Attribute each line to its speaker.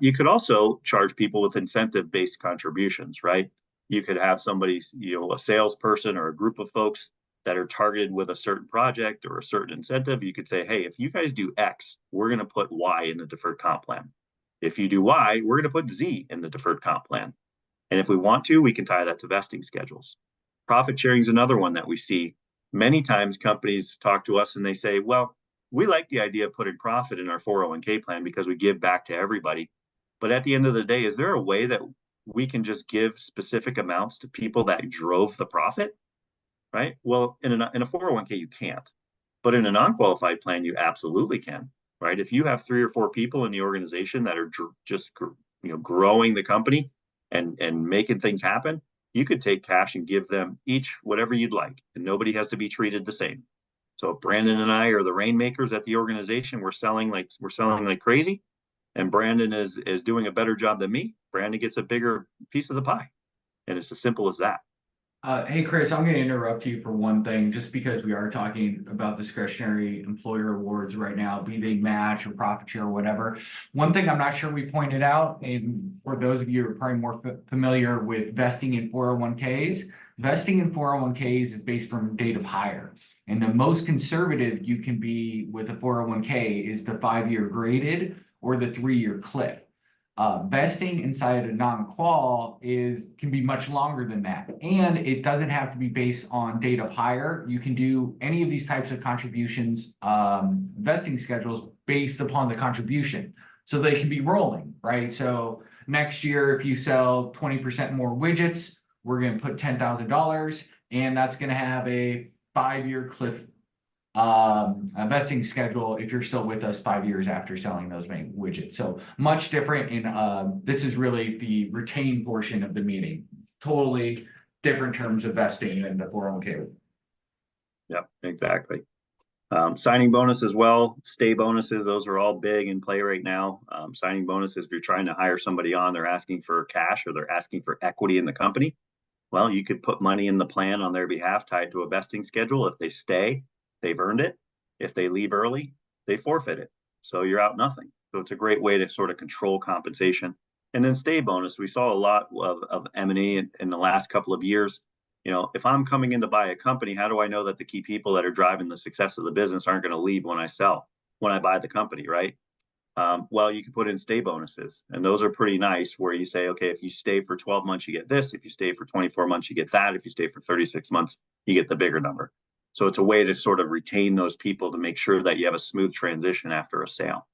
Speaker 1: You could also charge people with incentive-based contributions, right? You could have somebody, a salesperson or a group of folks that are targeted with a certain project or a certain incentive. You could say, hey, if you guys do X, we're going to put Y in the deferred comp plan. If you do Y, we're going to put Z in the deferred comp plan. And if we want to, we can tie that to vesting schedules. Profit sharing is another one that we see. Many times companies talk to us and they say, well, we like the idea of putting profit in our 401k plan because we give back to everybody. But at the end of the day, is there a way that we can just give specific amounts to people that drove the profit? Right? Well, in a 401k, you can't. But in a non-qualified plan, you absolutely can. Right? If you have 3 or 4 people in the organization that are just growing the company and making things happen, you could take cash and give them each whatever you'd like, and nobody has to be treated the same. So if Brandon and I are the rainmakers at the organization, we're selling like crazy, and Brandon is doing a better job than me. Brandon gets a bigger piece of the pie, and it's as simple as that.
Speaker 2: Hey, Chris, I'm going to interrupt you for one thing, just because we are talking about discretionary employer awards right now, be they match or profit share or whatever. One thing I'm not sure we pointed out, and for those of you who are probably more familiar with vesting in 401ks, vesting in 401ks is based from date of hire. And the most conservative you can be with a 401k is the 5-year graded or the 3-year cliff. Vesting inside a non-qual can be much longer than that, and it doesn't have to be based on date of hire. You can do any of these types of contributions, vesting schedules based upon the contribution, so they can be rolling, right? So next year, if you sell 20% more widgets, we're going to put $10,000, and that's going to have a 5-year cliff a vesting schedule if you're still with us 5 years after selling those main widgets. So much different in this is really the retained portion of the meeting. Totally different terms of vesting than the 401k.
Speaker 1: Yep, exactly. Signing bonus as well, stay bonuses, those are all big in play right now. Signing bonuses, if you're trying to hire somebody on, they're asking for cash or they're asking for equity in the company. Well, you could put money in the plan on their behalf tied to a vesting schedule. If they stay, they've earned it. If they leave early, they forfeit it. So you're out nothing. So it's a great way to sort of control compensation. And then stay bonus, we saw a lot of M&A in the last couple of years. If I'm coming in to buy a company, how do I know that the key people that are driving the success of the business aren't going to leave when I buy the company, right? Well, you can put in stay bonuses, and those are pretty nice where you say, okay, if you stay for 12 months, you get this. If you stay for 24 months, you get that. If you stay for 36 months, you get the bigger number. So it's a way to sort of retain those people to make sure that you have a smooth transition after a sale.